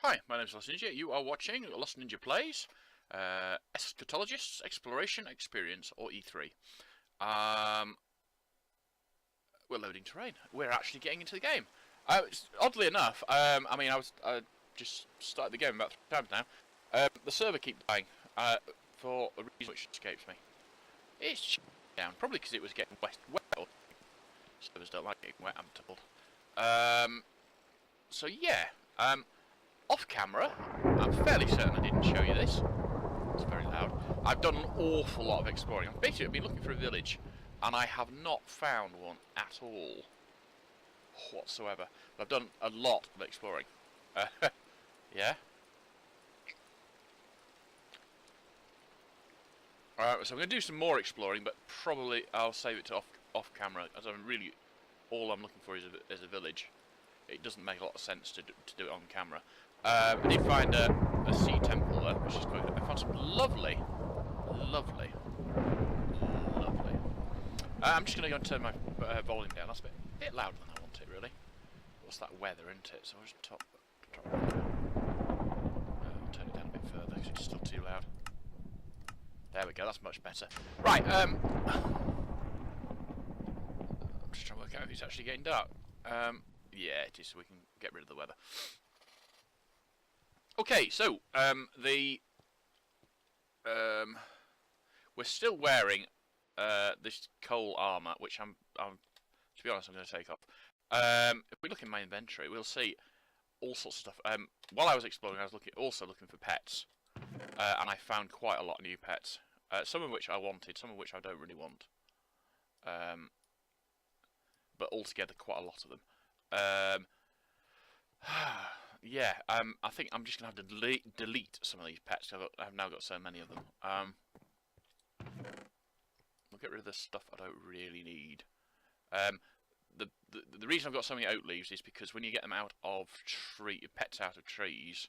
Hi, my name is Lost Ninja. You are watching Lost Ninja Plays, Eschatologists, Exploration, Experience, or E3. We're loading terrain. We're actually getting into the game. Oddly enough, I just started the game about 3 times now. The server keeps dying for a reason which escapes me. It's down, probably because it was getting wet. Servers don't like getting wet, I'm told. So yeah. Off camera, I'm fairly certain I didn't show you this. It's very loud. I've done an awful lot of exploring. I've basically been looking for a village, and I have not found one at all, whatsoever. But I've done a lot of exploring. Yeah. Alright, so I'm going to do some more exploring, but probably I'll save it to off camera, as all I'm looking for is a village. It doesn't make a lot of sense to do it on camera. I did find a sea temple though, which is quite good. I found some lovely. I'm just going to go and turn my volume down. That's a bit louder than I want it, really. What's that weather, isn't it? So I'll just I'll turn it down a bit further because it's still too loud. There we go. That's much better. Right. I'm just trying to work out if it's actually getting dark. Yeah, it is, so we can get rid of the weather. Okay, so we're still wearing this coal armor, which to be honest, I'm going to take off. If we look in my inventory, we'll see all sorts of stuff. While I was exploring, I was also looking for pets, and I found quite a lot of new pets. Some of which I wanted, some of which I don't really want. But altogether, quite a lot of them. Yeah, I think I'm just going to have to delete some of these pets. I've now got so many of them. We'll get rid of the stuff I don't really need. The reason I've got so many oak leaves is because when you get them out of pets out of trees,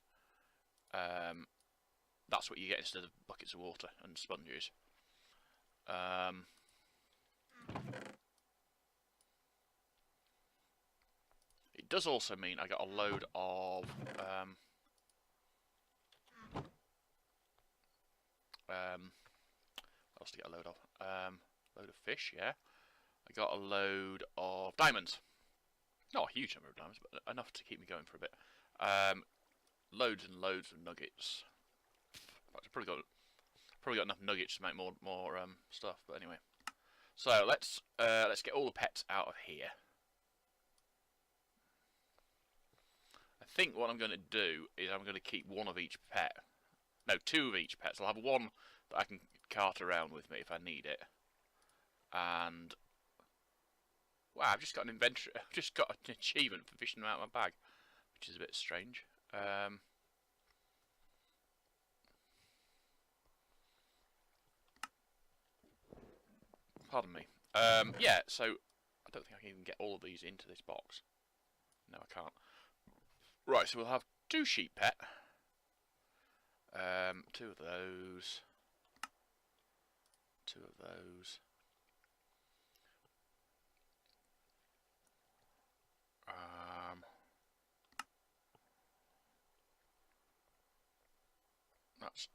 that's what you get instead of buckets of water and sponges. It does also mean I got a load of what else to get a load of? Load of fish, yeah. I got a load of diamonds. Not a huge number of diamonds, but enough to keep me going for a bit. Loads and loads of nuggets. In fact, I've probably got enough nuggets to make more stuff. But anyway, so let's get all the pets out of here. I think what I'm going to do is I'm going to keep one of each pet. No, 2 of each pet. So I'll have one that I can cart around with me if I need it. And wow, I've just got an inventory. I've just got an achievement for fishing them out of my bag, which is a bit strange. Pardon me. Yeah, so I don't think I can even get all of these into this box. No, I can't. Right, so we'll have 2 sheep pet. 2 of those. 2 of those.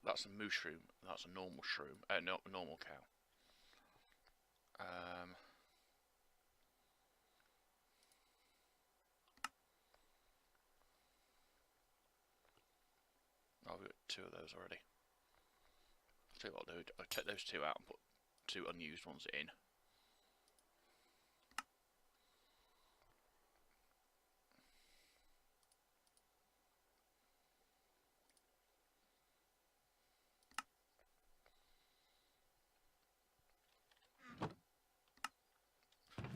That's a mushroom. That's a normal shroom. No, normal cow. I've got 2 of those already. I'll tell you what I'll do. I'll take those 2 out and put 2 unused ones in.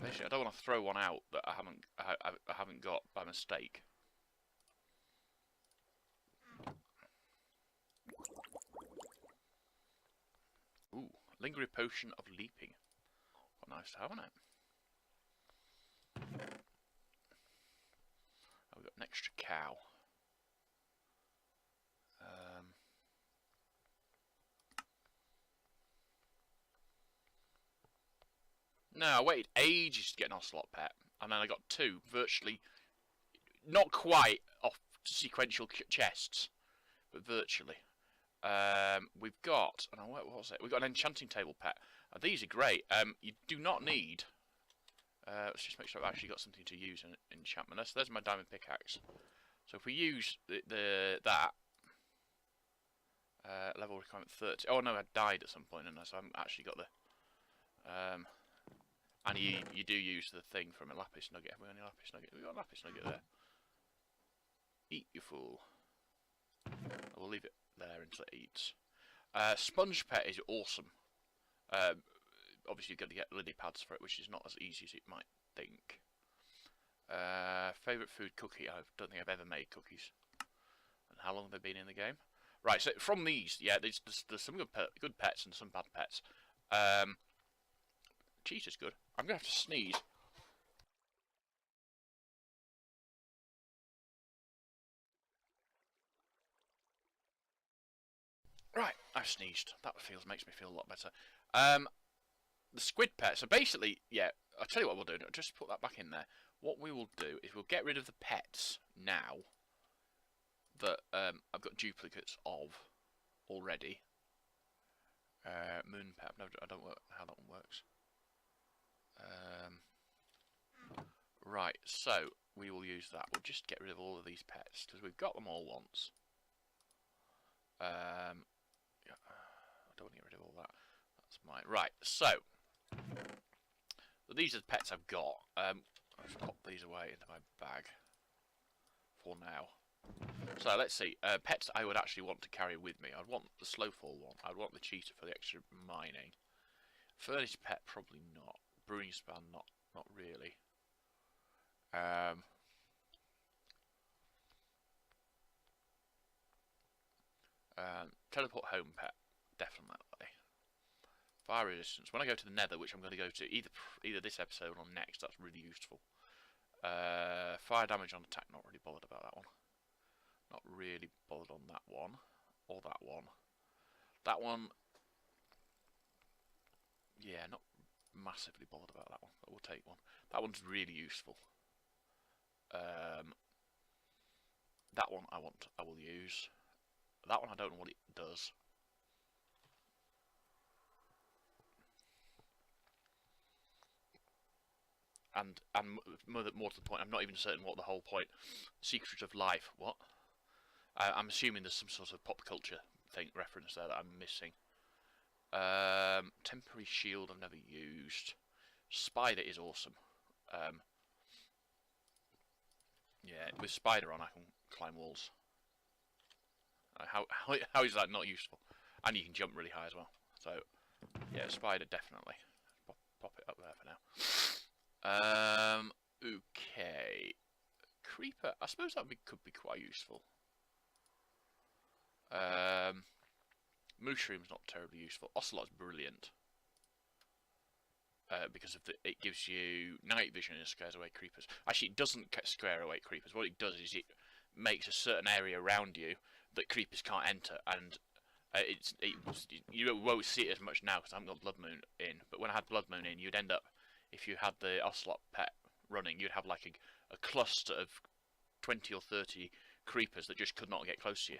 Basically, I don't want to throw one out that I haven't got by mistake. Ooh, lingering potion of leaping. What nice to have, isn't it? Oh, we've got an extra cow. No, I waited ages to get an ocelot pet, and then I got 2 virtually, not quite off sequential chests, but virtually. We've got, what was it? We've got an enchanting table pet. These are great. You do not need. Let's just make sure I've actually got something to use in enchantment. There's my diamond pickaxe. So if we use that level requirement 30. Oh no, I died at some point, and so I haven't actually got the. And you do use the thing from a lapis nugget. Have we got any lapis nugget? We've got a lapis nugget there. Eat, you fool. I will leave it there until it eats. Sponge pet is awesome. Obviously you've got to get lily pads for it, which is not as easy as it might think. Favourite food cookie? I don't think I've ever made cookies. And how long have they been in the game? Right, so from these, yeah, there's some good pets and some bad pets. Cheetah's good. I'm going to have to sneeze. Right, I've sneezed. That makes me feel a lot better. The squid pet. So basically, yeah, I'll tell you what we'll do. I'll just put that back in there. What we will do is we'll get rid of the pets now that I've got duplicates of already. Moon pet. No, I don't know how that one works. Right, so we will use that. We'll just get rid of all of these pets because we've got them all once. Yeah, I don't want to get rid of all that. That's mine. Right, so these are the pets I've got. I'll just pop these away into my bag for now. So let's see. Pets I would actually want to carry with me. I'd want the slowfall one. I'd want the cheetah for the extra mining. Furnace pet probably not. Brewing span not really. Teleport home pet definitely. Fire resistance. When I go to the Nether, which I'm going to go to either this episode or next, that's really useful. Fire damage on attack. Not really bothered about that one. Not really bothered on that one or that one. That one. Yeah, not massively bothered about that one, but we'll take one. That one's really useful. That one I will use. That one I don't know what it does. And more to the point, I'm not even certain what the whole point. Secret of life. What? I'm assuming there's some sort of pop culture thing reference there that I'm missing. Temporary shield I've never used. Spider is awesome. Yeah, with spider on I can climb walls. How is that not useful? And you can jump really high as well. So yeah, spider definitely. Pop it up there for now. Okay. Creeper. I suppose that could be quite useful. Mushroom's not terribly useful. Ocelot's brilliant. Because of it gives you night vision and scares away creepers. Actually, it doesn't scare away creepers. What it does is it makes a certain area around you that creepers can't enter, and you won't see it as much now because I haven't got Blood Moon in. But when I had Blood Moon in, you'd end up, if you had the Ocelot pet running, you'd have like a cluster of 20 or 30 creepers that just could not get close to you.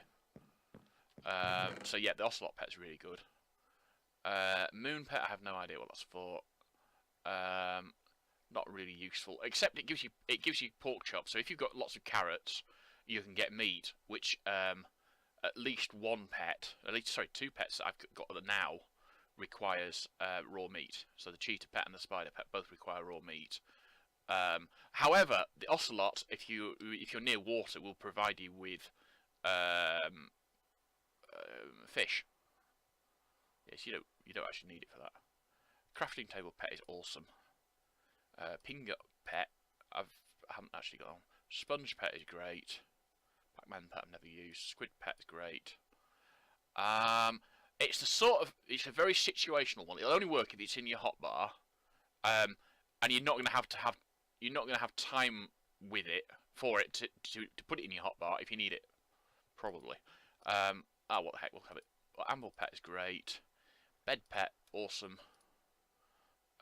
So yeah, the Ocelot pet's really good. Moon pet, I have no idea what that's for. Not really useful, except it gives you pork chops. So if you've got lots of carrots, you can get meat, which at least two pets that I've got now requires raw meat. So the cheetah pet and the spider pet both require raw meat. However, the ocelot, if you're near water, will provide you with fish. Yes, you don't actually need it for that. Crafting table pet is awesome. Pingut pet, I haven't actually got on. Sponge pet is great. Pac-Man pet I've never used. Squid pet is great. It's a very situational one. It'll only work if it's in your hotbar, and you're not going to have time with it for it to put it in your hotbar if you need it, probably. What the heck, we'll have it. Well, Amble pet is great. Bed pet, awesome.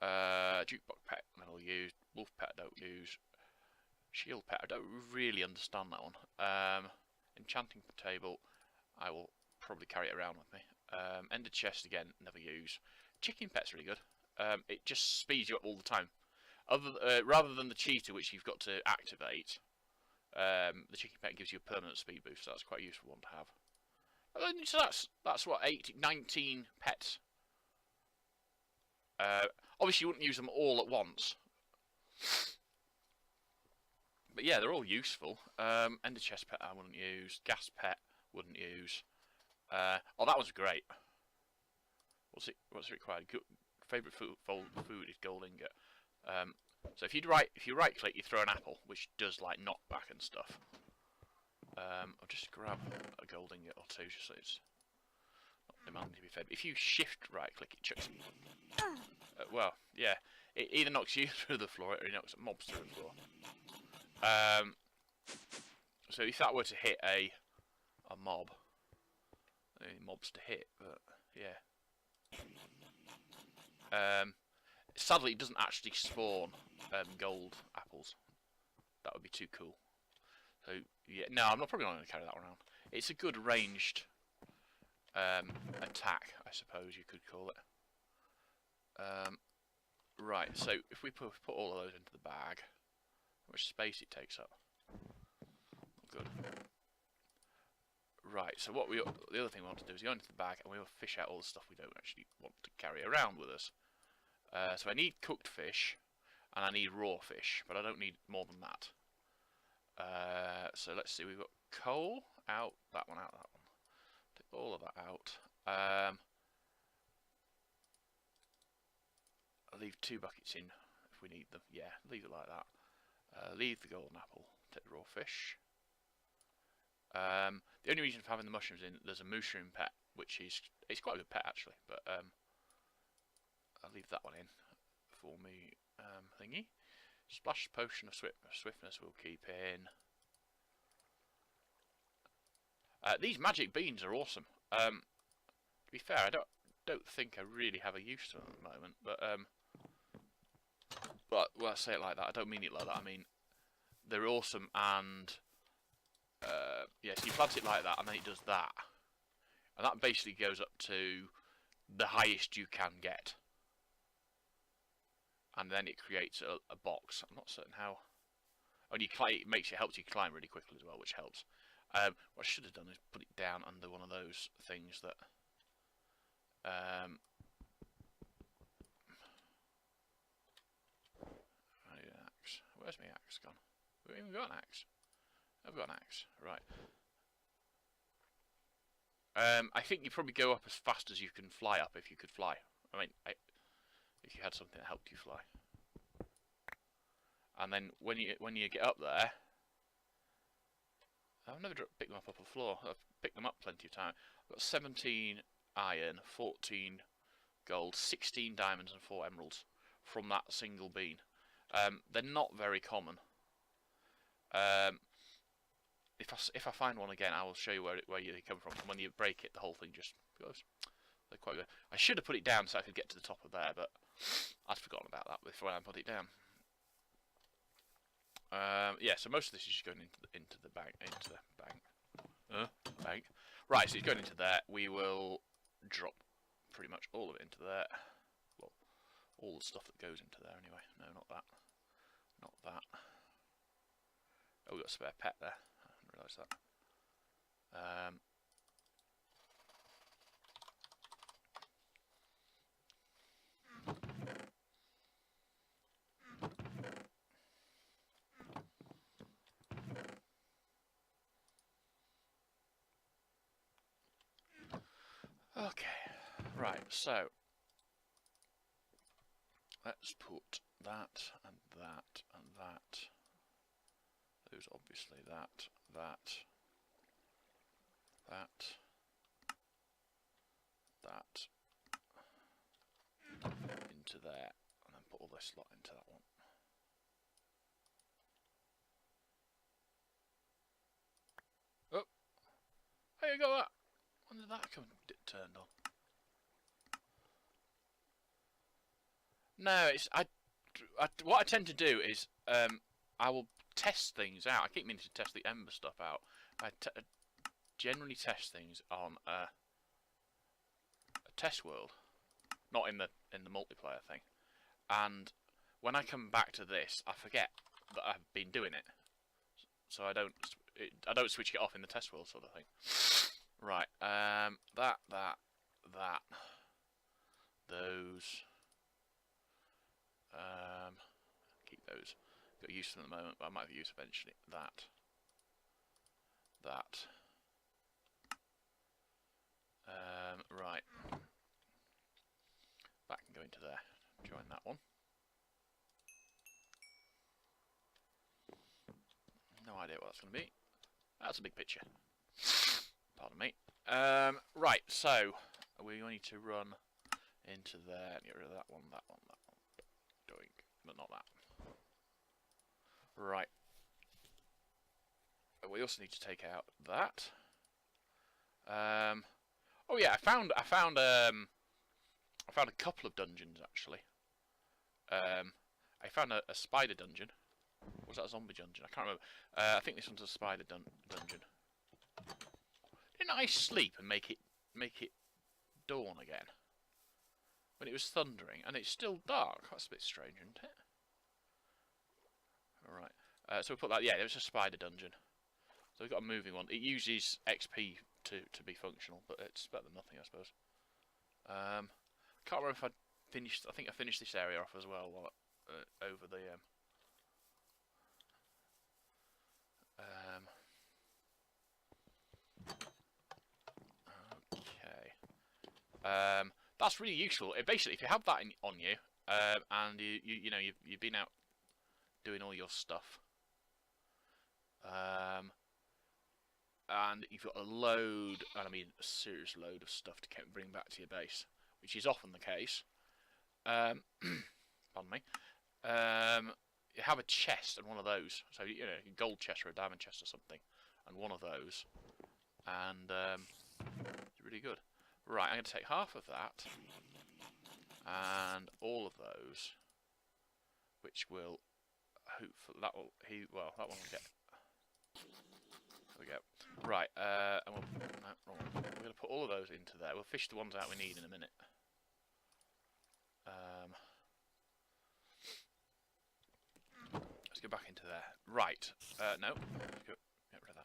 Jukebox pet, I'll use. Wolf pet, I don't use. Shield pet, I don't really understand that one. enchanting table, I will probably carry it around with me. Ender chest again, never use. Chicken pet's really good. It just speeds you up all the time. Rather than the cheetah, which you've got to activate, the chicken pet gives you a permanent speed boost, so that's quite a useful one to have. So that's what, 19 pets. Obviously you wouldn't use them all at once. But yeah, they're all useful. Ender chest pet I wouldn't use. Gas pet wouldn't use. Oh, that one's great. What's it required? Favorite food is gold ingot. So if you right click, you throw an apple, which does like knockback and stuff. I'll just grab a gold ingot or two, just so it's not demanding to be fed. If you shift right click, it chucks. Well, yeah, it either knocks you through the floor or it knocks mobs through the floor. So if that were to hit a mob, mobs to hit, but yeah. Sadly, it doesn't actually spawn gold apples. That would be too cool. So yeah, no, I'm probably not going to carry that one around. It's a good ranged attack, I suppose you could call it. Right, so if we put all of those into the bag, how much space it takes up? Good. Right, so the other thing we want to do is go into the bag and we will fish out all the stuff we don't actually want to carry around with us. So I need cooked fish and I need raw fish, but I don't need more than that. So let's see, we've got coal out, that one out, that one. Take all of that out. I'll leave 2 buckets in if we need them. Yeah, leave it like that. Leave the golden apple, take the raw fish. The only reason for having the mushrooms in, there's a mushroom pet, which is, it's quite a good pet actually, but I'll leave that one in for me thingy. Splash potion of swiftness we'll keep in. These magic beans are awesome. To be fair, I don't think I really have a use for them at the moment, but when I say it like that, I don't mean it like that. I mean they're awesome, and yeah, so you plant it like that, and then it does that, and that basically goes up to the highest you can get, and then it creates a box. I'm not certain how. And it helps you climb really quickly as well, which helps. What I should have done is put it down under one of those things that. I need an axe. Where's my axe gone? We've even got an axe. I've got an axe. Right. I think you probably go up as fast as you can fly up if you could fly. I mean, if you had something that helped you fly. And then when you get up there, I've never picked them up off the floor. I've picked them up plenty of time. I've got 17 iron, 14 gold, 16 diamonds and 4 emeralds from that single bean. They're not very common. If I find one again, I will show you where they come from. And when you break it, the whole thing just goes. They're quite good. I should have put it down so I could get to the top of there, but I'd forgotten about that before I put it down. Yeah, so most of this is just going into the bank. Bank. Right, so it's going into there. We will drop pretty much all of it into there. Well, all the stuff that goes into there anyway. No, not that. Not that. Oh, we've got a spare pet there. I didn't realise that. Okay, right, so let's put that and that and that. Those obviously that into there, and then put all this lot into that one. Oh, how you got that? When did that come turned on? No, it's what I tend to do is I will test things out. I keep meaning to test the ember stuff out. generally test things on a test world, not in the multiplayer thing. And when I come back to this, I forget that I've been doing it, so I don't switch it off in the test world sort of thing. Right, that, those, keep those. Got use of them at the moment, but I might have use eventually. That. Right. That can go into there. Join that one. No idea what that's going to be. That's a big picture. Pardon me. Right, so we need to run into there. Get rid of that one. Doink, but not that. Right. We also need to take out that. Oh yeah, I found a couple of dungeons actually. I found a spider dungeon. Was that a zombie dungeon? I can't remember. I think this one's a spider dungeon. Didn't I sleep and make it dawn again when it was thundering and it's still dark? That's a bit strange, isn't it? All right. So we put that. Yeah, it was a spider dungeon. So we've got a moving one. It uses XP to be functional, but it's better than nothing, I suppose. Can't remember if I finished. I think I finished this area off as well while over the. Okay. That's really useful. Basically, if you have that on you, and you've been out doing all your stuff. And you've got a load, and I mean a serious load of stuff to bring back to your base, which is often the case. Pardon me. You have a chest and one of those, so a gold chest or a diamond chest or something, and one of those, and it's really good. Right, I'm going to take half of that, and all of those, which will hopefully that one will get. There we go. Right, and we're going to put all of those into there. We'll fish the ones out we need in a minute. Let's go back into there. Right. No. Get rid of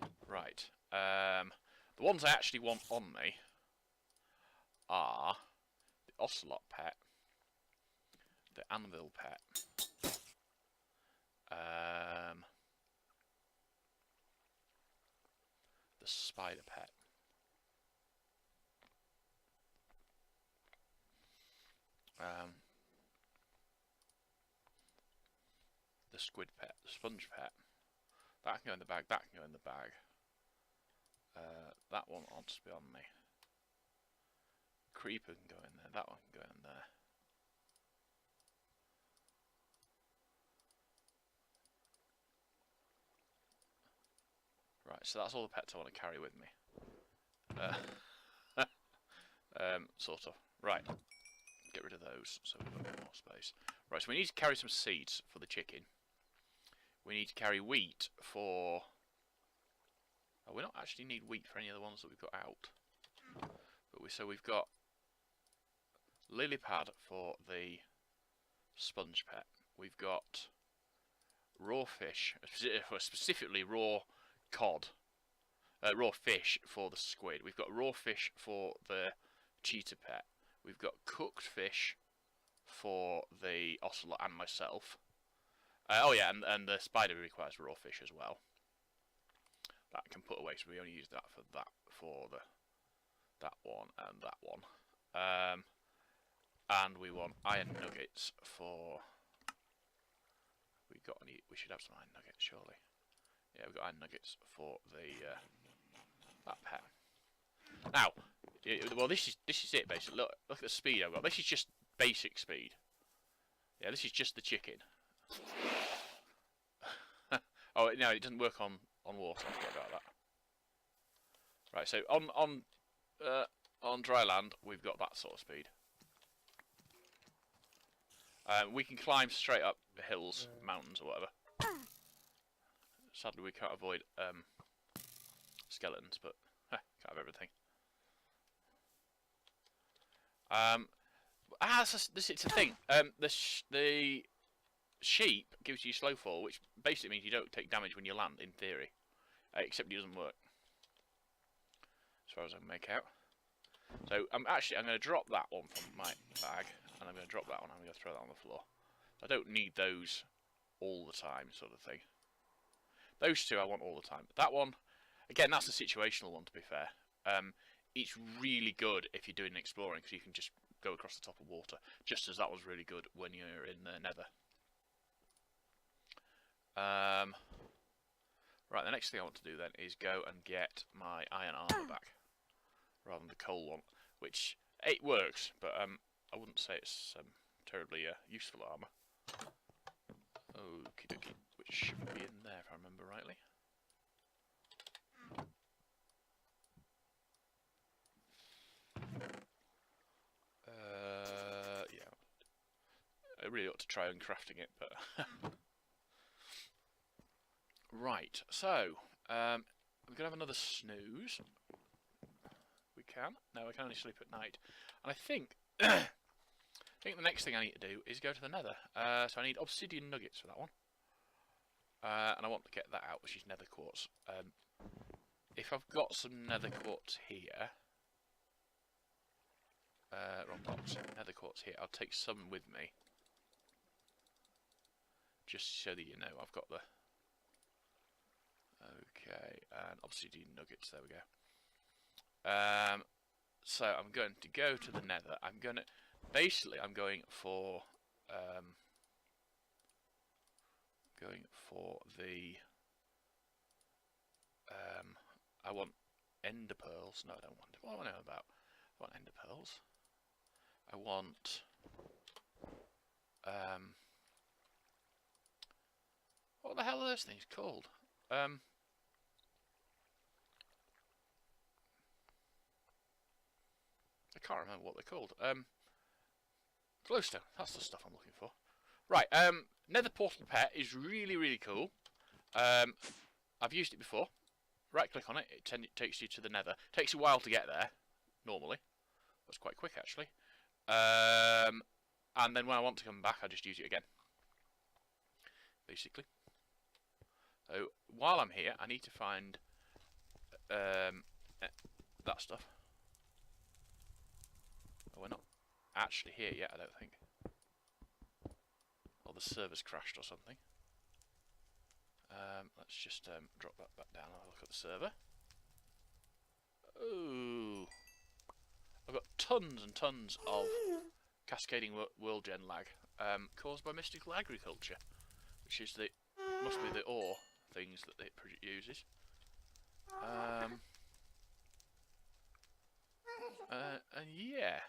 that. Right. The ones I actually want on me are the ocelot pet, the anvil pet, the spider pet, the squid pet, the sponge pet. That can go in the bag, that can go in the bag. That one wants to be on me. Creeper can go in there, that one can go in there. Right, so that's all the pets I want to carry with me. Sort of. Right. Get rid of those, so we've got a bit more space. Right, so we need to carry some seeds for the chicken. We need to carry wheat for... Oh, we don't actually need wheat for any of the ones that we've got out. But we've got lily pad for the sponge pet. We've got raw fish, specifically raw cod. Raw fish for the squid. We've got raw fish for the cheetah pet. We've got cooked fish for the ocelot and myself. Oh yeah, and the spider requires raw fish as well. That can put away, so we only use that for that that one and that one. And we want iron nuggets for. We should have some iron nuggets, surely. Yeah, we've got iron nuggets for the that pet. Now, well, this is it basically. Look at the speed I've got. This is just basic speed. Yeah, this is just the chicken. Oh no, it doesn't work on water. I forget about that. Right, so on dry land we've got that sort of speed. We can climb straight up the hills, mountains, or whatever. Sadly, we can't avoid skeletons, but can't have everything. It's a thing. The sheep gives you slow fall, which basically means you don't take damage when you land, in theory. Except it doesn't work, as far as I can make out. So I'm going to drop that one from my bag, and I'm going to drop that one, and I'm going to throw that on the floor. I don't need those all the time, sort of thing. Those two I want all the time. But that one, again, that's a situational one, to be fair. It's really good if you're doing exploring, because you can just go across the top of water, just as that was really good when you're in the Nether. Right, the next thing I want to do then is go and get my iron armour back, rather than the coal one, which, it works, but I wouldn't say it's terribly useful armour. Okie dokie, which should be in there if I remember rightly. Yeah. I really ought to try uncrafting it, but... Right, so, we're going to have another snooze. We can. No, I can only sleep at night. And I think... I think the next thing I need to do is go to the Nether. So I need obsidian nuggets for that one. And I want to get that out, which is nether quartz. If I've got some nether quartz here... wrong box. Nether quartz here. I'll take some with me. Just so that you know, I've got the... Okay, and obsidian nuggets, there we go. So I'm going to go to the Nether. I'm going for the I want ender pearls. No, I don't want it. What do I know about? I want ender pearls. I want what the hell are those things called? I can't remember what they're called. Glowstone, that's the stuff I'm looking for. Right, Nether Portal Pet is really, really cool. I've used it before. Right click on it, it takes you to the Nether. Takes a while to get there, normally. That's quite quick, actually. And then when I want to come back, I just use it again. Basically. So, while I'm here, I need to find that stuff. Oh, we're not actually here yet, I don't think. Or the server's crashed or something. Let's just drop that back down and have a look at the server. Oh, I've got tons and tons of cascading world gen lag caused by mystical agriculture, which is must be the ore things that it uses. And yeah,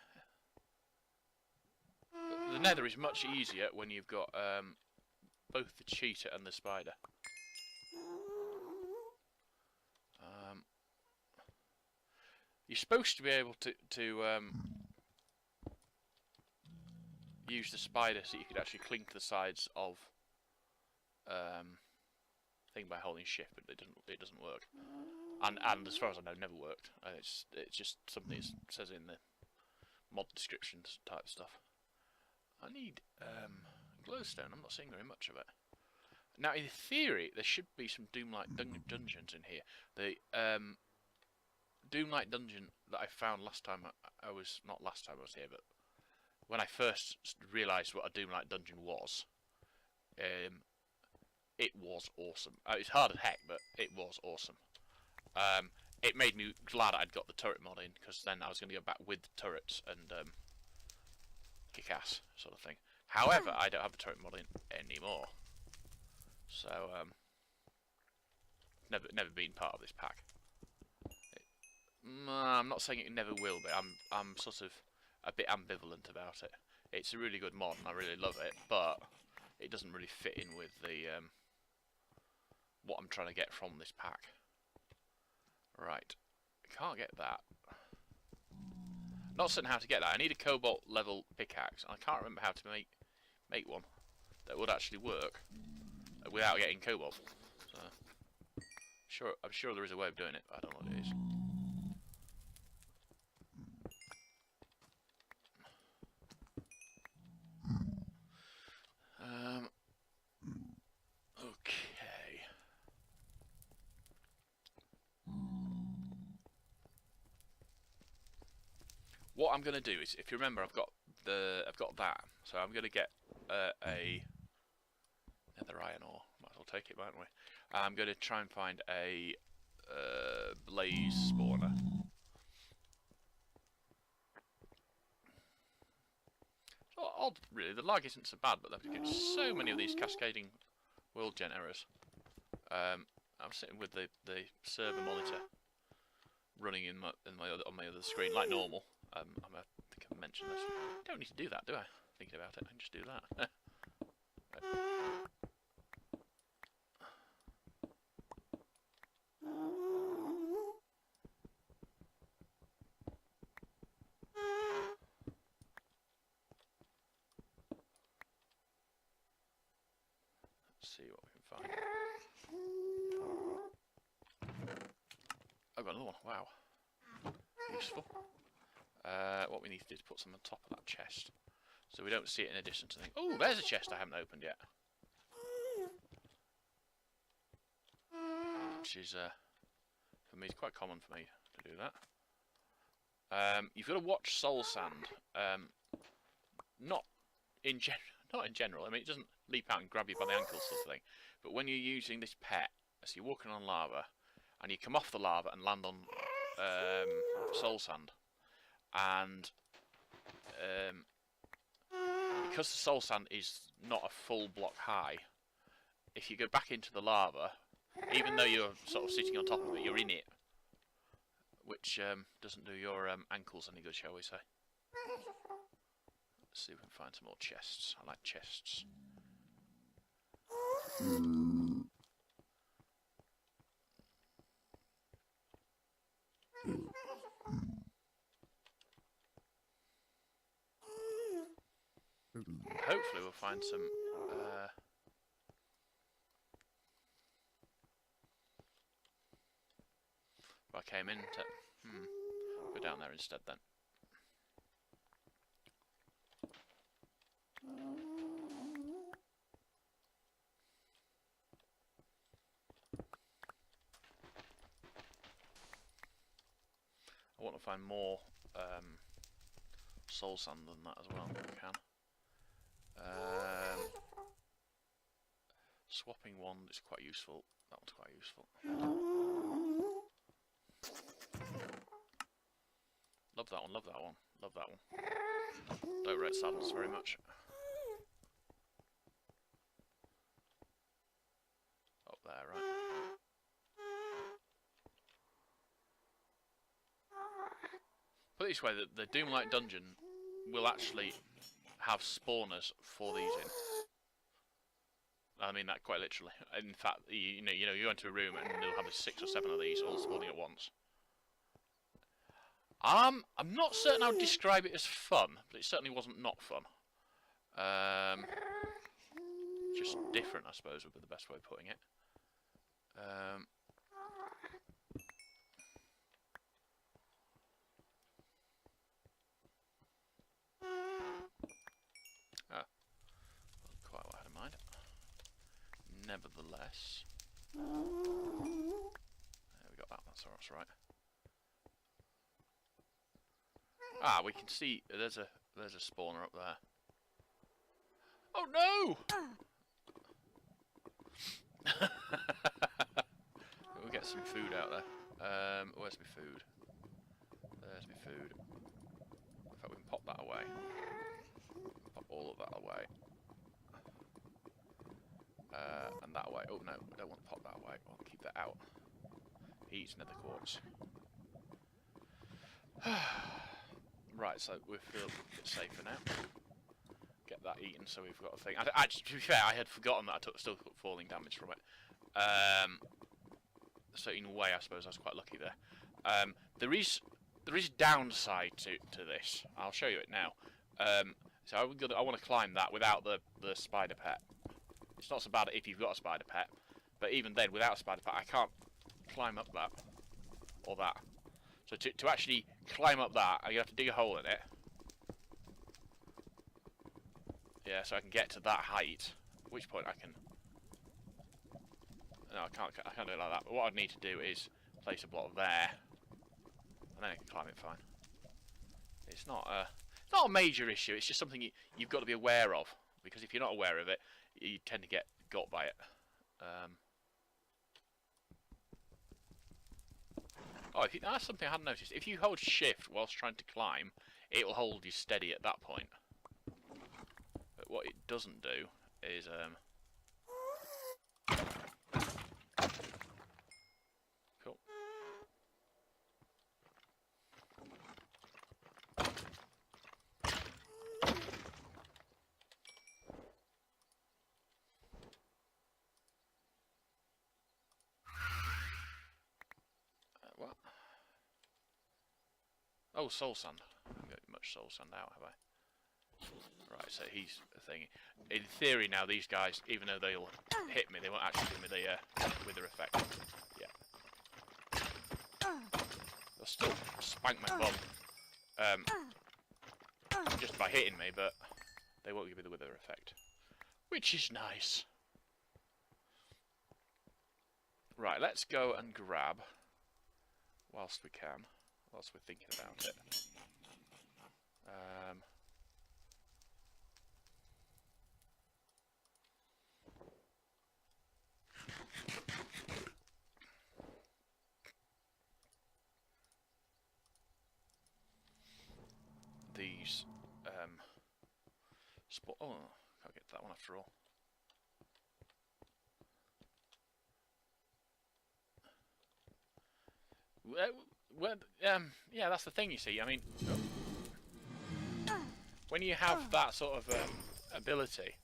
the Nether is much easier when you've got both the cheetah and the spider. You're supposed to be able to use the spider so you could actually clink the sides of thing by holding shift, but it doesn't work. And as far as I know, never worked. It's just something that says in the mod descriptions type stuff. I need glowstone. I'm not seeing very much of it. Now, in theory, there should be some Doom-like dungeons in here. The Doom-like dungeon that I found last time I was... Not last time I was here, but when I first realised what a Doom-like dungeon was, it was awesome. It's hard as heck, but it was awesome. It made me glad I'd got the turret mod in, because then I was going to go back with the turrets and kick ass, sort of thing. However, I don't have the turret mod in anymore. So, never been part of this pack. I'm not saying it never will be. I'm sort of a bit ambivalent about it. It's a really good mod, and I really love it, but it doesn't really fit in with the what I'm trying to get from this pack. Right, can't get that. Not certain how to get that. I need a cobalt level pickaxe. I can't remember how to make one that would actually work without getting cobalt. So, I'm sure there is a way of doing it, but I don't know what it is. Okay. What I'm gonna do is, if you remember, I've got that, so I'm gonna get a nether iron ore. Might as well take it, mightn't we? I'm gonna try and find a blaze spawner. It's odd, really. The lag isn't so bad, but they've given so many of these cascading world gen errors. I'm sitting with the server monitor running on my other screen like normal. I think I mentioned this. I don't need to do that, do I? Thinking about it, I can just do that. Let's see what we can find. I've got another one. Wow. Useful. What we need to do is put some on top of that chest, so we don't see it in a distance and think, oh, there's a chest I haven't opened yet. Which is, for me, it's quite common for me to do that. You've got to watch soul sand. Not in general. I mean, it doesn't leap out and grab you by the ankles sort of thing. But when you're using this pet, so you're walking on lava, and you come off the lava and land on soul sand, and because the soul sand is not a full block high, if you go back into the lava, even though you're sort of sitting on top of it, you're in it, which doesn't do your ankles any good, shall we say. Let's see if we can find some more chests. I like chests. Hopefully we'll find some I came in to go down there instead then. I want to find more soul sand than that as well if I can. Swapping one is quite useful. That one's quite useful. Love that one, love that one, love that one. Don't rate saddles very much. Up there, right. Put it this way, the Doomlight dungeon will actually have spawners for these in. I mean that quite literally. In fact, you go into a room and they'll have 6 or 7 of these all spawning at once. I'm not certain I would describe it as fun, but it certainly wasn't not fun. Just different, I suppose, would be the best way of putting it. Quite what I had in mind. Nevertheless, there we got that. That's right. Ah, we can see there's a spawner up there. Oh no! We'll get some food out there. Where's my food? There's my food. In fact, we can pop that away. Pop all of that away. And that away. Oh no, we don't want to pop that away. We'll keep that out. He's nether quartz. Right, so we feel a bit safer now. Get that eaten, so we've got a thing. Actually, to be fair, I had forgotten that I still took falling damage from it. So in a way, I suppose I was quite lucky there. There is downside to this. I'll show you it now. So I want to climb that without the spider pet. It's not so bad if you've got a spider pet, but even then, without a spider pet, I can't climb up that. Or that. So to actually climb up that, you have to dig a hole in it. Yeah, so I can get to that height. At which point I can... No, I can't do it like that. But what I'd need to do is place a block there. And then I can climb it fine. It's not a major issue, it's just something you've got to be aware of. Because if you're not aware of it, you tend to get got by it. Oh, that's something I hadn't noticed. If you hold shift whilst trying to climb, it will hold you steady at that point. But what it doesn't do is... Cool. What? Oh, soul sand. I haven't got much soul sand out, have I? Right, so he's a thing. In theory now, these guys, even though they'll hit me, they won't actually give me the wither effect. Yeah. They'll still spank my bum. Just by hitting me, but they won't give me the wither effect. Which is nice. Right, let's go and grab, whilst we can, whilst we're thinking about it. These oh, I'll get to that one after all. Yeah, that's the thing, you see. I mean, when you have that sort of ability,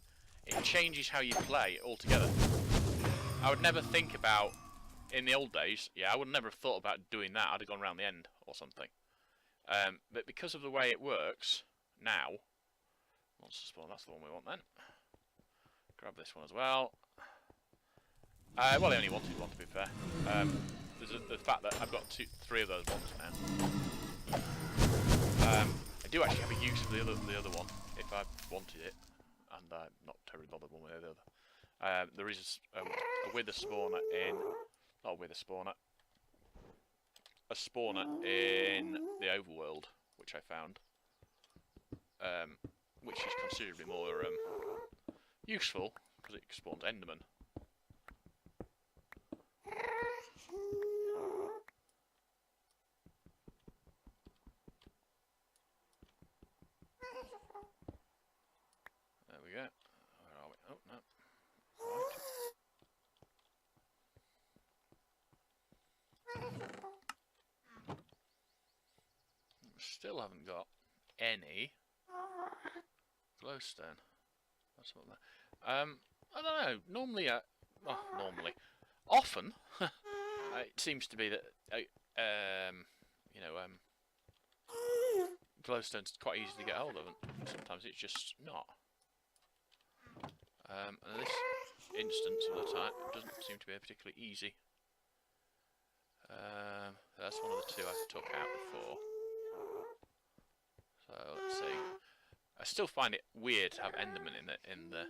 it changes how you play altogether. I would never think about, in the old days, yeah, I would never have thought about doing that. I'd have gone around the end or something. But because of the way it works now, monster spawn, that's the one we want then. Grab this one as well. Well, I only wanted one, to be fair. There's the fact that I've got three of those ones now. I do actually have a use for the other one if I wanted it, and I'm not terribly bothered one way or the other. There is a wither spawner in, not a wither spawner, a spawner in the overworld, which I found, which is considerably more useful because it spawns Enderman. There we go. Where are we? Oh, no. Right. Still haven't got any glowstone. That's what that. I don't know. Normally, often, it seems to be that glowstone's quite easy to get hold of, and sometimes it's just not. And in this instance of the time, it doesn't seem to be particularly easy. That's one of the two I took out before. So let's see. I still find it weird to have Enderman in the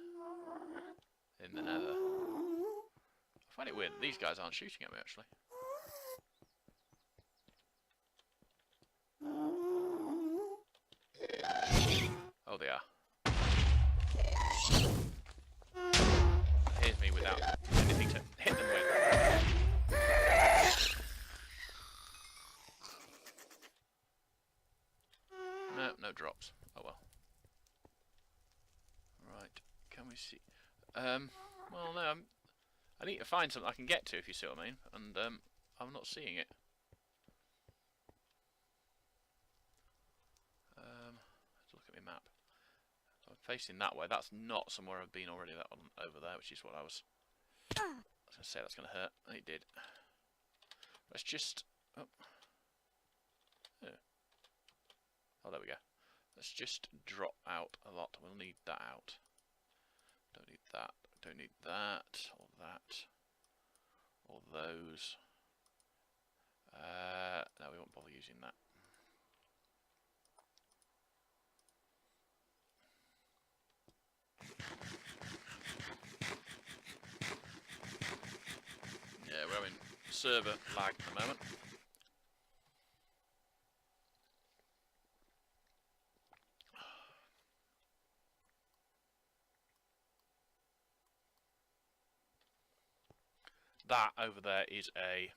Nether. I find it weird that these guys aren't shooting at me actually. Oh, they are. Here's me without anything to hit them with. No drops. Oh well. Right. Can we see? Well, no. I need to find something I can get to, if you see what I mean, and I'm not seeing it. Let's look at my map. So I'm facing that way. That's not somewhere I've been already. That one over there, which is what I was going to say. That's going to hurt. And it did. Let's just. Oh. Oh, there we go. Let's just drop out a lot. We'll need that out. Don't need that. Don't need that. Or that. Or those. using that. Yeah, we're having server lag at the moment. That over there is a...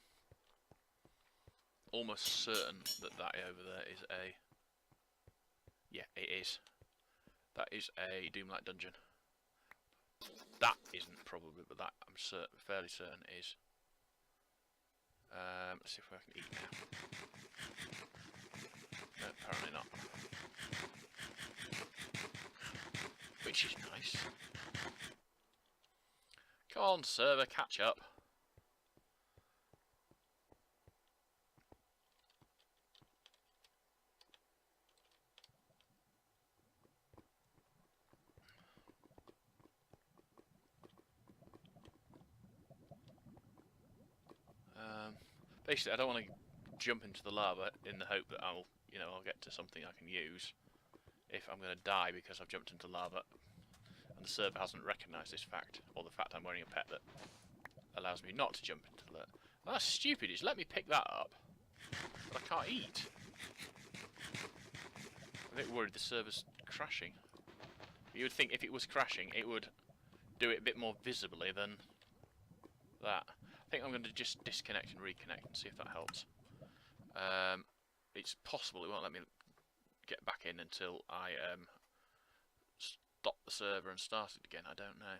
almost certain that that over there is a... Yeah, it is. That is a Doomlight dungeon. That isn't probably, but that I'm fairly certain is. Let's see if I can eat now. No, apparently not. Which is nice. Come on, server, catch up. Basically, I don't want to jump into the lava in the hope that I'll get to something I can use if I'm going to die because I've jumped into lava and the server hasn't recognised this fact, or the fact I'm wearing a pet that allows me not to jump into the lava. Well, that's stupid. It's let me pick that up, but I can't eat. I'm a bit worried the server's crashing. You would think if it was crashing, it would do it a bit more visibly than that. I think I'm going to just disconnect and reconnect and see if that helps. It's possible it won't let me get back in until I stop the server and start it again. I don't know.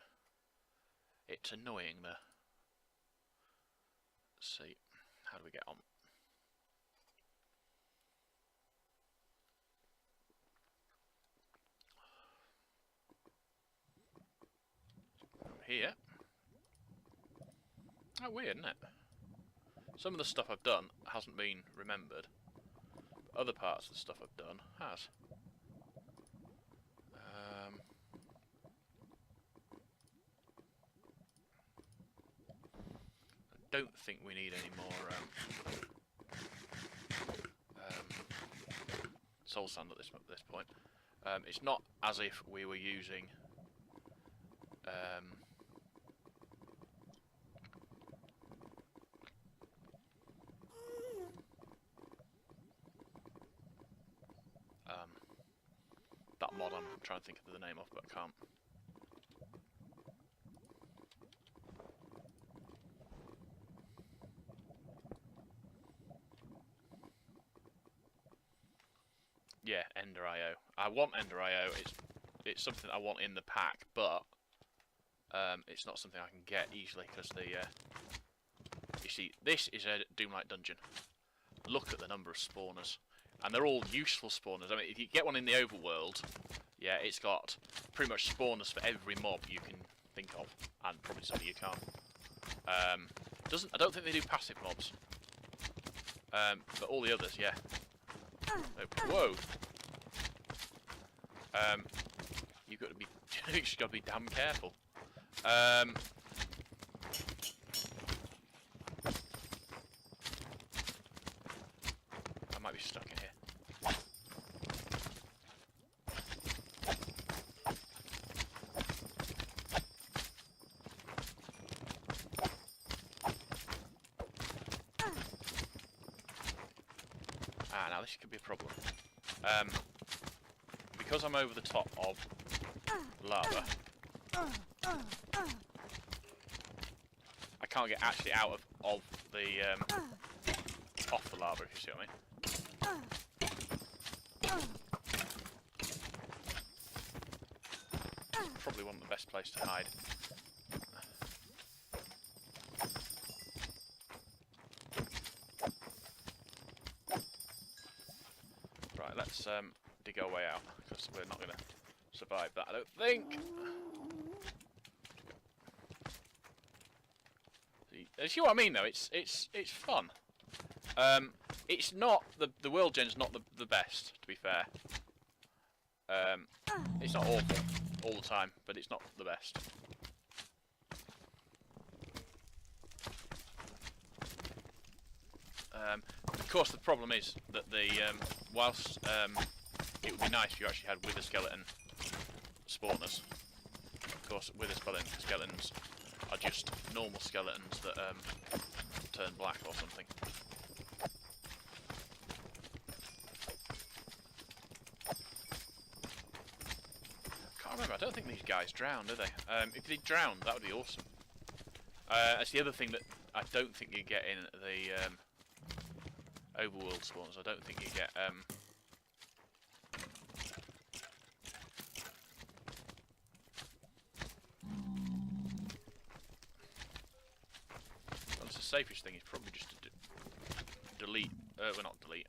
It's annoying though. Let's see. How do we get on? Here. Oh, weird, isn't it? Some of the stuff I've done hasn't been remembered. But other parts of the stuff I've done has. I don't think we need any more soul sand at this point. It's not as if we were using that mod I'm trying to think of the name of, but I can't. Yeah, Ender.io. I want Ender.io. It's something I want in the pack, but it's not something I can get easily because the you see, this is a Doomlight dungeon. Look at the number of spawners, and they're all useful spawners. I mean, if you get one in the overworld, yeah, it's got pretty much spawners for every mob you can think of, and probably some you can't. I don't think they do passive mobs, but all the others, yeah. Oh, whoa! You've got to be, you just got to be damn careful. I might be stuck in here. Now this could be a problem. Because I'm over the top of lava, I can't get actually out of the off the lava, if you see what I mean. Probably wasn't the best place to hide. Right, let's dig our way out, because we're not going to survive that, I don't think. You see what I mean, though? It's fun. It's not the world gen's not the best, to be fair. It's not awful all the time, but it's not the best. Of course, the problem is that the whilst it would be nice if you actually had wither skeleton spawners. Of course, wither skeletons are just normal skeletons that turn black or something. Can't remember. I don't think these guys drown, do they? If they drowned, that would be awesome. That's the other thing that I don't think you get in the overworld spawns. I don't think you get well, the safest thing is probably just to delete, well not delete,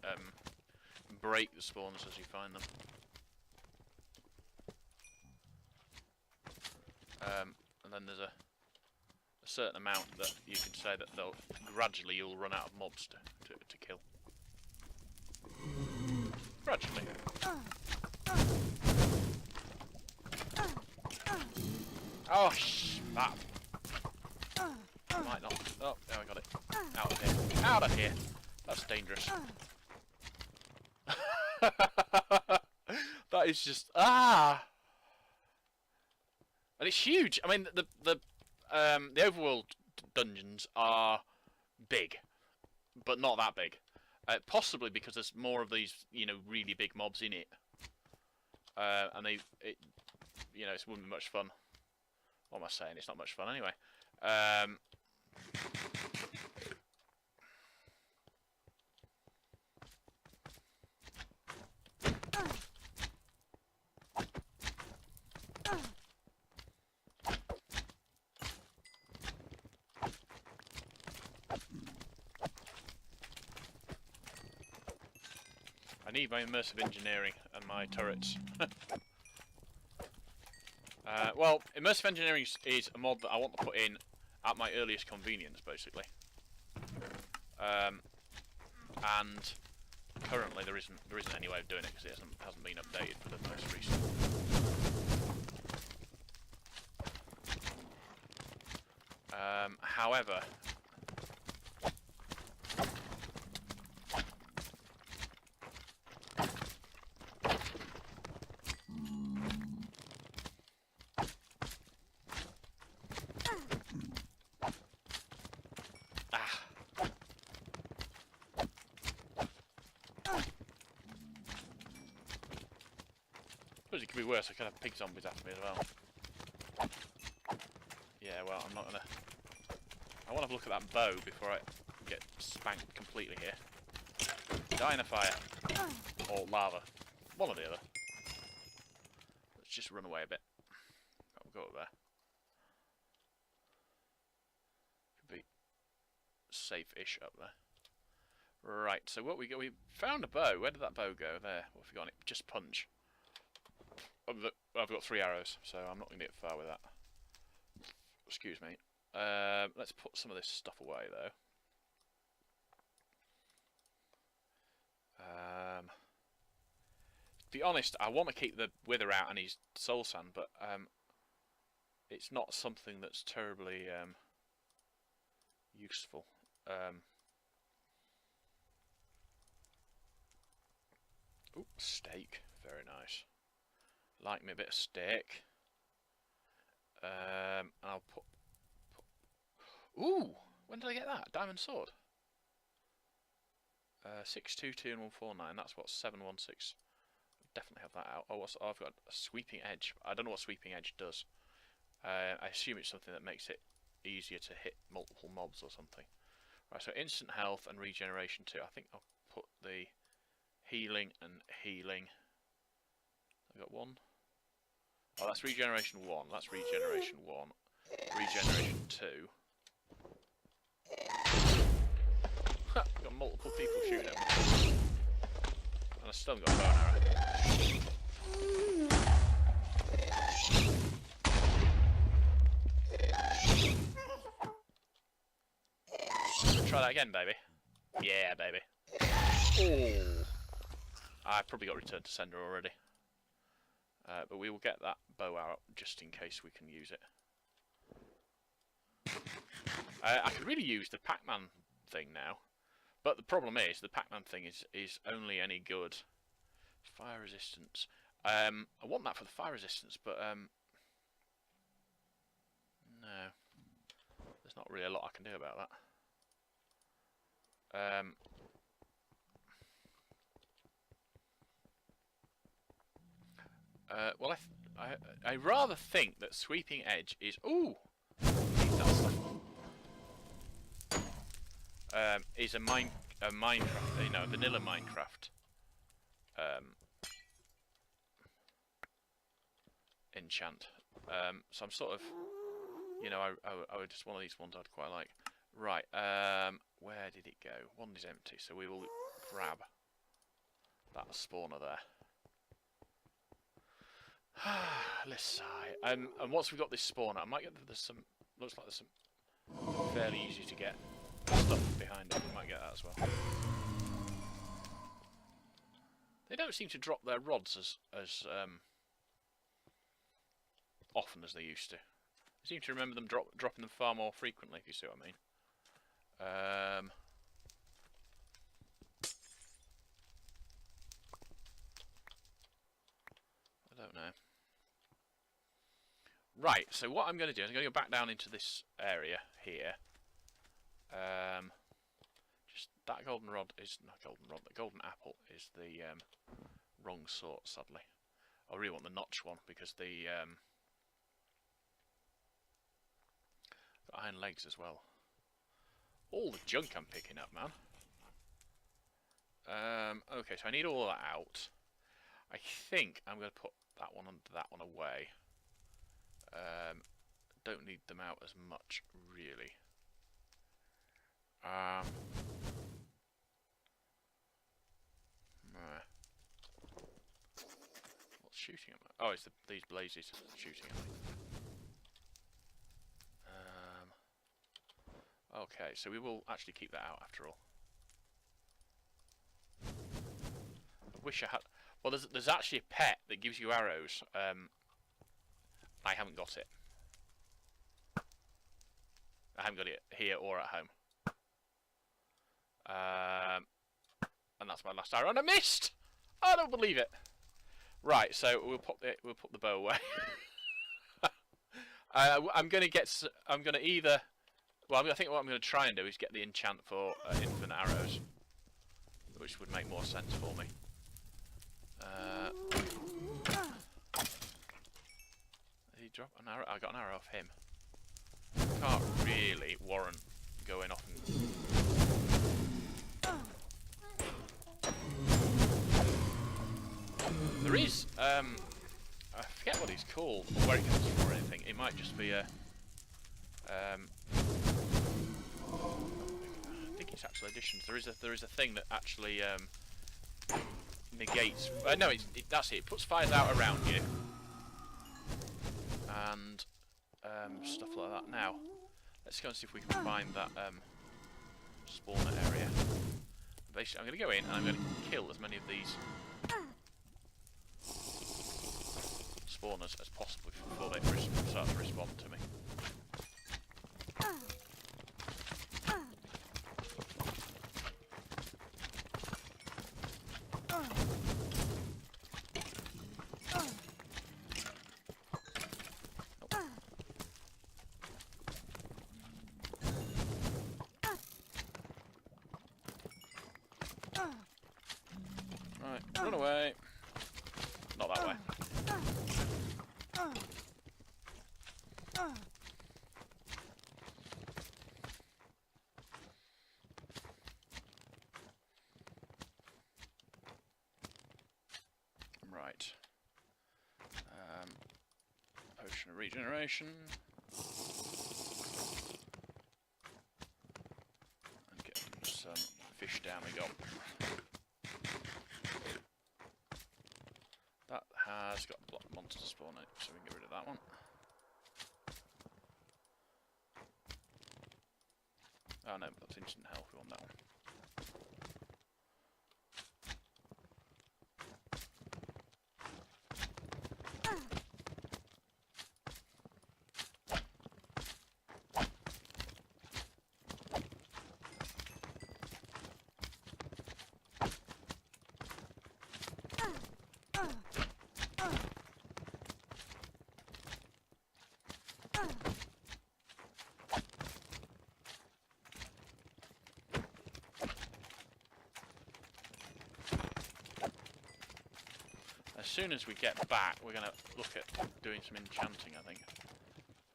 break the spawns as you find them. And then there's a certain amount that you can say that they'll gradually you'll run out of mobs to kill. Gradually. Oh, snap. Might not. Oh, there I got it. Out of here. Out of here. That's dangerous. That is just and it's huge. I mean, the overworld dungeons are big, but not that big. Possibly because there's more of these, you know, really big mobs in it, and you know, it wouldn't be much fun. What am I saying? It's not much fun anyway. I need my immersive engineering and my turrets. Well, immersive engineering is a mod that I want to put in at my earliest convenience, basically. And currently there isn't any way of doing it because it hasn't been updated for the most recent. However. It could be worse. I could have pig zombies after me as well. Yeah, well, I'm not gonna. I want to have a look at that bow before I get spanked completely here. Die in a fire or lava, one or the other. Let's just run away a bit. I'll go up there. Could be safe-ish up there. Right. So what we got? We found a bow. Where did that bow go? There. What have we got on it? Just punch. I've got 3 arrows, so I'm not going to get far with that. Excuse me. Let's put some of this stuff away, though. To be honest, I want to keep the wither out and his soul sand, but it's not something that's terribly useful. Ooh, steak. Very nice. Like me a bit of steak. I'll put. Ooh! When did I get that? Diamond sword. 622 and 149. That's what 716. Definitely have that out. Oh, I've got a sweeping edge. I don't know what sweeping edge does. I assume it's something that makes it easier to hit multiple mobs or something. Right. So instant health and regeneration 2. I think I'll put the healing and healing. I got 1. Oh, that's regeneration 1. That's regeneration 1. Regeneration 2. Got multiple people shooting at me. And I still got a bow and arrow. Try that again, baby. Yeah, baby. Oh. I probably got returned to sender already. But we will get that bow out just in case we can use it. I could really use the Pac-Man thing now, But the problem is, the Pac-Man thing is only any good. Fire resistance. I want that for the fire resistance, but no. There's not really a lot I can do about that. Well, I rather think that sweeping edge is is a Minecraft, you know, vanilla Minecraft enchant. So I'm sort of, you know, I would just one of these ones I'd quite like. Right, where did it go? One is empty, so we will grab that spawner there. Let's sigh. And once we've got this spawner, I might get there's some. Looks like there's some fairly easy to get stuff behind it. We might get that as well. They don't seem to drop their rods as often as they used to. I seem to remember them dropping them far more frequently, if you see what I mean. I don't know. Right, so what I'm going to do is I'm going to go back down into this area here. Just that golden rod is not golden rod. The golden apple is the wrong sort, sadly. I really want the notch one because the iron legs as well. All the junk I'm picking up, man. Okay, so I need all of that out. I think I'm going to put that one and that one away. Don't need them out as much, really. What's shooting at me? Oh, it's these blazes shooting at me. Okay, so we will actually keep that out after all. I wish I had. Well, there's actually a pet that gives you arrows. I haven't got it. I haven't got it here or at home. And that's my last arrow, and I missed. I don't believe it. Right, so we'll put the bow away. I'm gonna either. Well, I think what I'm gonna try and do is get the enchant for infinite arrows, which would make more sense for me. Did he drop an arrow? I got an arrow off him. Can't really warrant going off and... There is, I forget what he's called, or where it comes from or anything. It might just be a... I think it's actual additions. There is a thing that actually negates... no, that's it. It puts fires out around you. And stuff like that. Now, let's go and see if we can find that spawner area. Basically, I'm going to go in and I'm going to kill as many of these spawners as possible before they start to respond to me. Run away. Not that way. Right. Potion of regeneration. And get some fish down we go. That has got block monster spawn in it, so we can get rid of that one. Oh no, that's instant health, we want that one. soon as we get back, we're going to look at doing some enchanting, I think.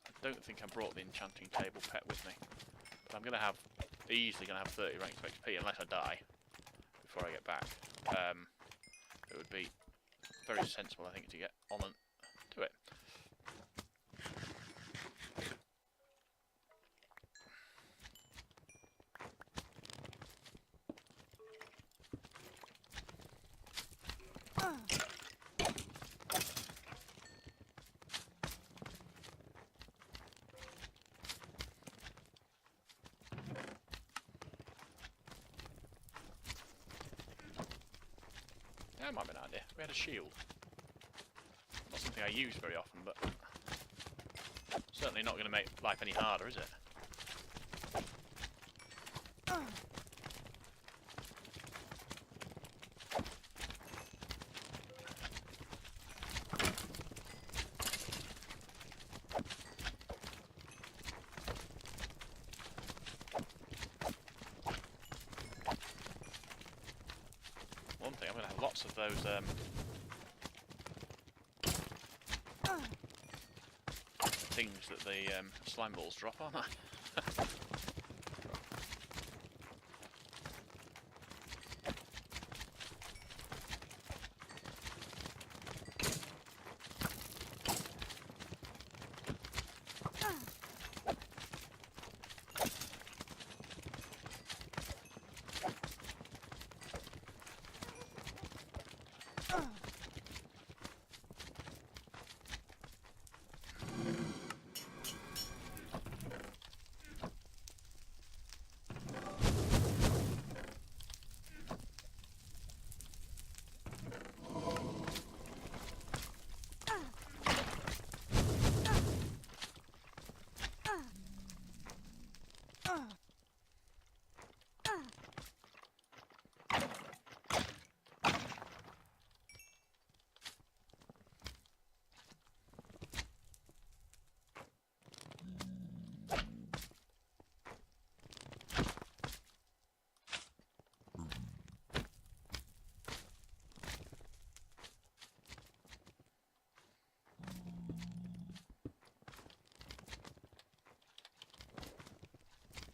I don't think I brought the enchanting table pet with me. But I'm going to have, easily going to have 30 ranks of XP, unless I die before I get back. It would be very sensible, I think, to get on and do it. That might be an idea. We had a shield. Not something I use very often, but certainly not going to make life any harder, is it? One thing, I'm going to have lots of those things that the slime balls drop, aren't I?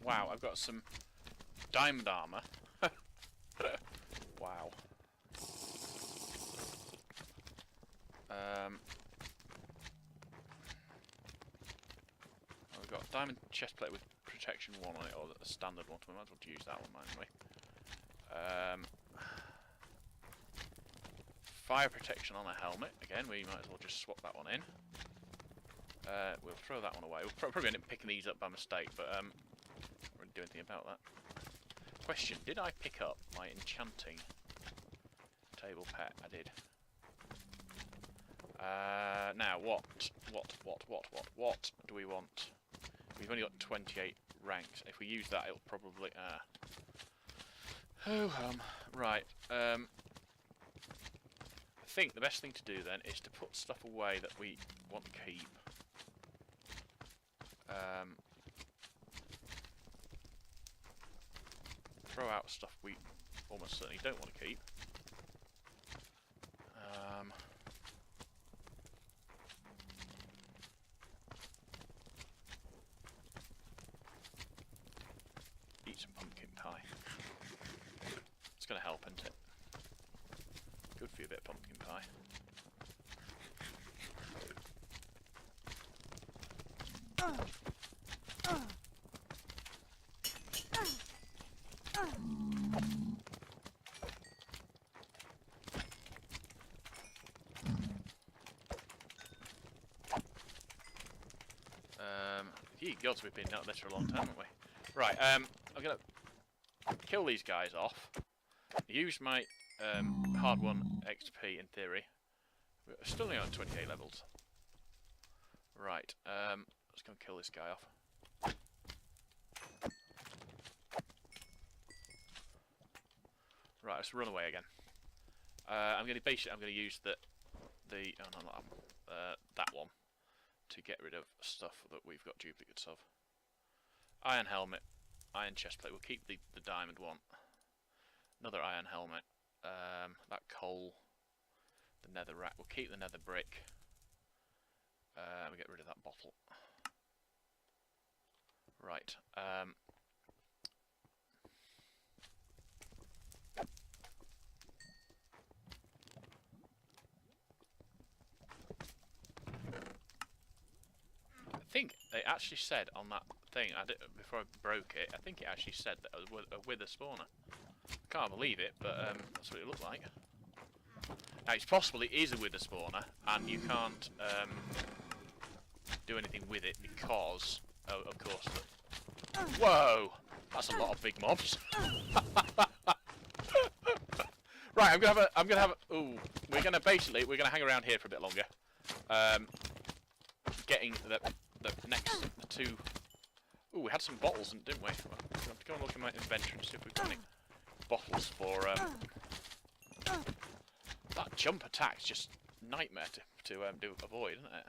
Wow, I've got some diamond armour. Wow. We've got diamond chestplate with protection 1 on it, or the standard one, so we might as well use that one, mightn't we? Fire protection on a helmet. Again, we might as well just swap that one in. We'll throw that one away. We'll probably end up picking these up by mistake, but won't do anything about that. Question, did I pick up my enchanting table pet? I did. Now, what do we want? We've only got 28 ranks. If we use that, it'll probably... right. I think the best thing to do then is to put stuff away that we want to keep. Throw out stuff we almost certainly don't want to keep. Eat some pumpkin pie. It's going to help, isn't it? Good for you, a bit of pumpkin pie. Ye gods, we've been out there for a long time, haven't we? Right, I'm gonna kill these guys off. Use my hard-won XP in theory. We're still only on 28 levels. Right, let's go and kill this guy off. Right, let's run away again. I'm going to use that one to get rid of stuff that we've got duplicates of. Iron helmet, iron chestplate. We'll keep the diamond one. Another iron helmet. That coal. the nether rack. We'll keep the nether brick. We'll get rid of that bottle. Right. I think it actually said on that thing, before I broke it, I think it actually said that it was a wither spawner. I can't believe it, but that's what it looked like. Now, it's possible it is a wither spawner, and you can't do anything with it because, of course, whoa! That's a lot of big mobs. Right, I'm gonna have a. Ooh, we're gonna hang around here for a bit longer. Getting the two. Ooh, we had some bottles, didn't we? Well, I'm going to go and look in my inventory and see if we've got any bottles for. That jump attack's just nightmare to avoid, isn't it?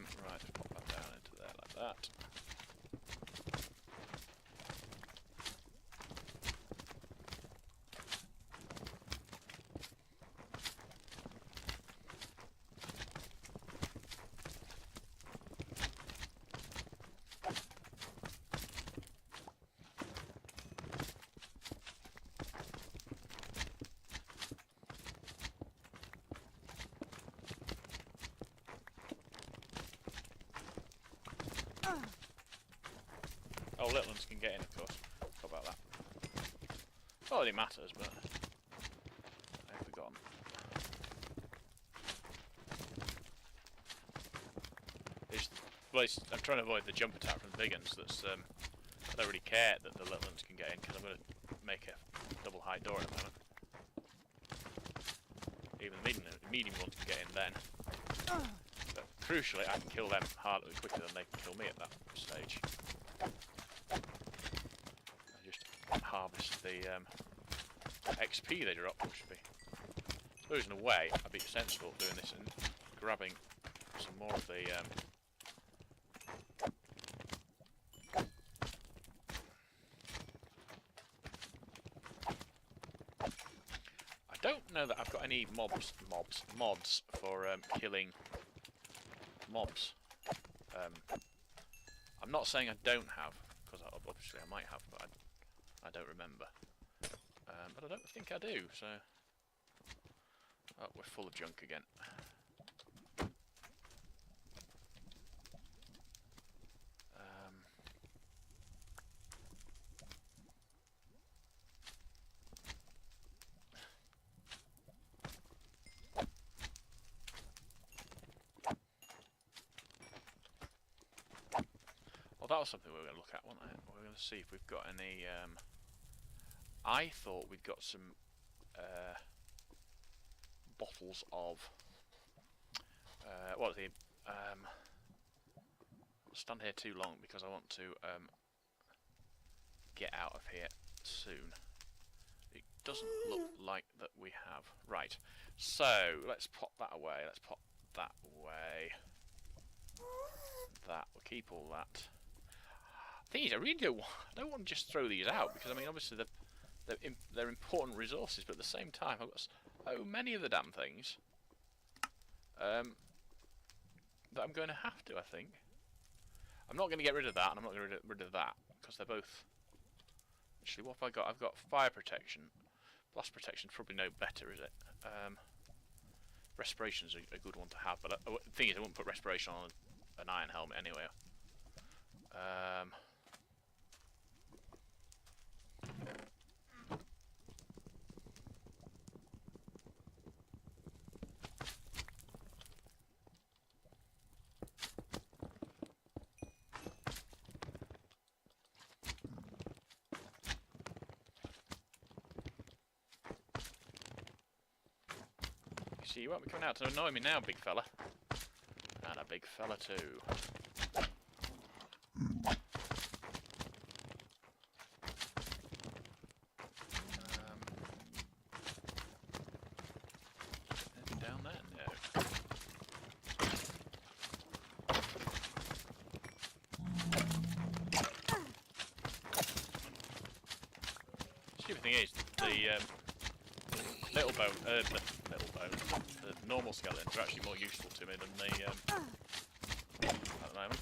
Right, let's pop that down into there like that. Oh, little ones can get in, of course. Forgot about that. Not that it matters, but I've forgotten. I'm trying to avoid the jump attack from the big ones. I don't really care that the little ones can get in because I'm going to make a double height door at the moment. Even the medium ones can get in then. But crucially, I can kill them quicker than they can kill me at that stage. Harvest the XP they drop, which would be, I suppose in a way, I'd be sensible doing this and grabbing some more of the I don't know that I've got any mods for killing mobs. I'm not saying I don't have, because obviously I might have, but I don't remember. But I don't think I do, so. Oh, we're full of junk again. Well, that was something we were going to look at, wasn't it? We were going to see if we've got any. I thought we'd got some bottles of. What the? I'll stand here too long because I want to get out of here soon. It doesn't look like that we have. Right. So let's pop that away. Let's pop that away. That we'll keep all that. Thing is, I really don't want to just throw these out because I mean, obviously they're important resources, but at the same time, I've got so many of the damn things that I'm going to have to. I think I'm not going to get rid of that, and I'm not going to get rid of that because they're both. Actually, what have I got? I've got fire protection. Blast protection probably no better, is it? Respiration's a good one to have, but the thing is, I wouldn't put respiration on an iron helmet anyway. See, you won't be coming out to annoy me now, big fella. And a big fella too. Anything down there? No. stupid thing is, the the normal skeletons are actually more useful to me than the at the moment.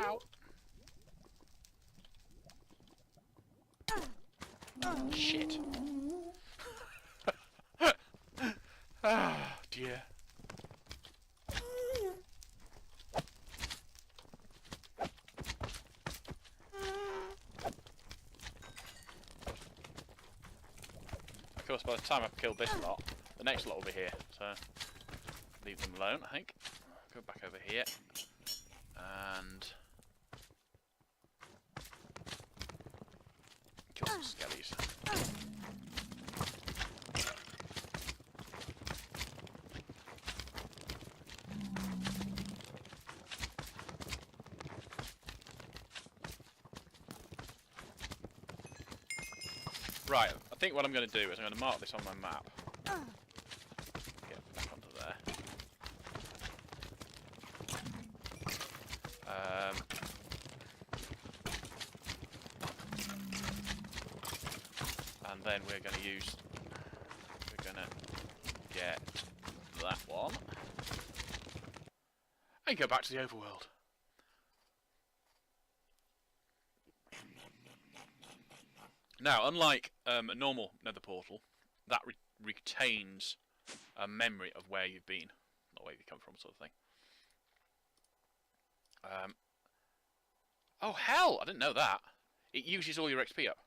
Ow. Shit. Ah, dear. Of course, by the time I've killed this lot, the next lot will be here, so leave them alone, I think. Go back over here, and kill some skellies. Right, I think what I'm going to do is I'm going to mark this on my map. Get back onto there. And then we're going to get that one and go back to the overworld. Now, unlike a normal nether portal, that retains a memory of where you've been, not where you've come from, sort of thing. Oh hell! I didn't know that. It uses all your XP up.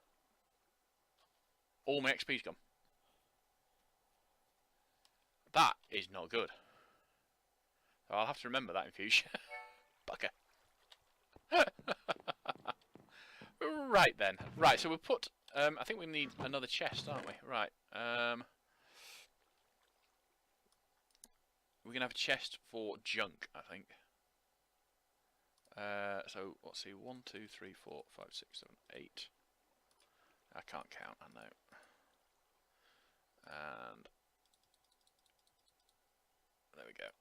All my XP's gone. That is not good. So I'll have to remember that in future. Bugger. Right then. Right, so we'll put... I think we need another chest, aren't we? Right. We're going to have a chest for junk, I think. So, let's see. 1, 2, 3, 4, 5, 6, 7, 8. I can't count, I know. And... there we go.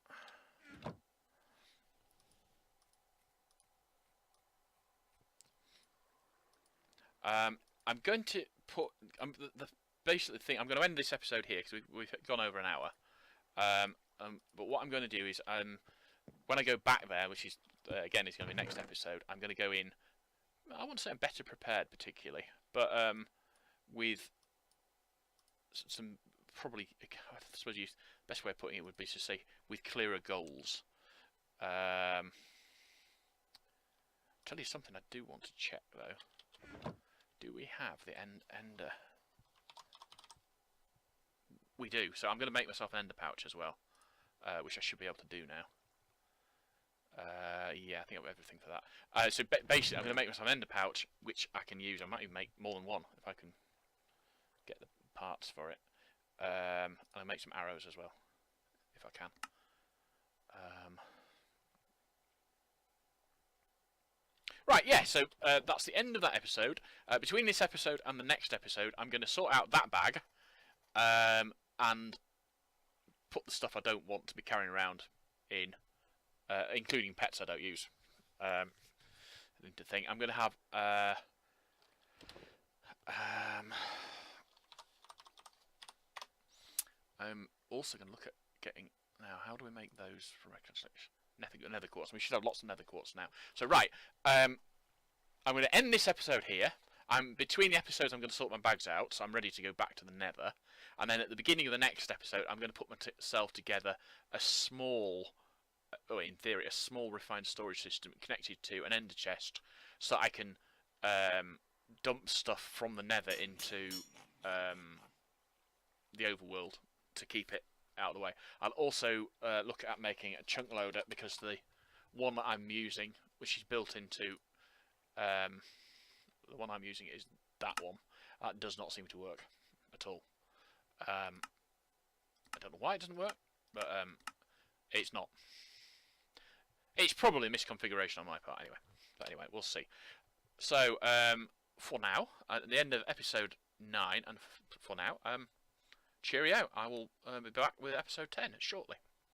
I'm going to put the basically thing. I'm going to end this episode here because we've gone over an hour. But what I'm going to do is when I go back there, which is again is going to be next episode, I'm going to go in. I wouldn't say I'm better prepared particularly, but with some probably. I suppose the best way of putting it would be to say with clearer goals. Tell you something I do want to check though. Do we have the ender? We do, so I'm going to make myself an ender pouch as well, which I should be able to do now. Yeah, I think I've got everything for that. So basically, I'm going to make myself an ender pouch, which I can use. I might even make more than one if I can get the parts for it. And I'll make some arrows as well, if I can. Right, yeah, so that's the end of that episode. Between this episode and the next episode, I'm going to sort out that bag and put the stuff I don't want to be carrying around in, including pets I don't use. The thing I'm going to have. I'm also going to look at getting now. How do we make those for reconciliation? Nether quartz. We should have lots of nether quartz now. So right, I'm going to end this episode here. Between the episodes, I'm going to sort my bags out, so I'm ready to go back to the Nether. And then at the beginning of the next episode, I'm going to put myself together a small, in theory, a small refined storage system connected to an ender chest, so I can dump stuff from the Nether into the overworld to keep it out of the way. I'll also look at making a chunk loader, because the one that I'm using, which is built into the one I'm using is that one. That does not seem to work at all. I don't know why it doesn't work, but it's not. It's probably a misconfiguration on my part anyway. But anyway, we'll see. So, for now, at the end of episode 9, and for now, cheerio. I will be back with episode 10 shortly.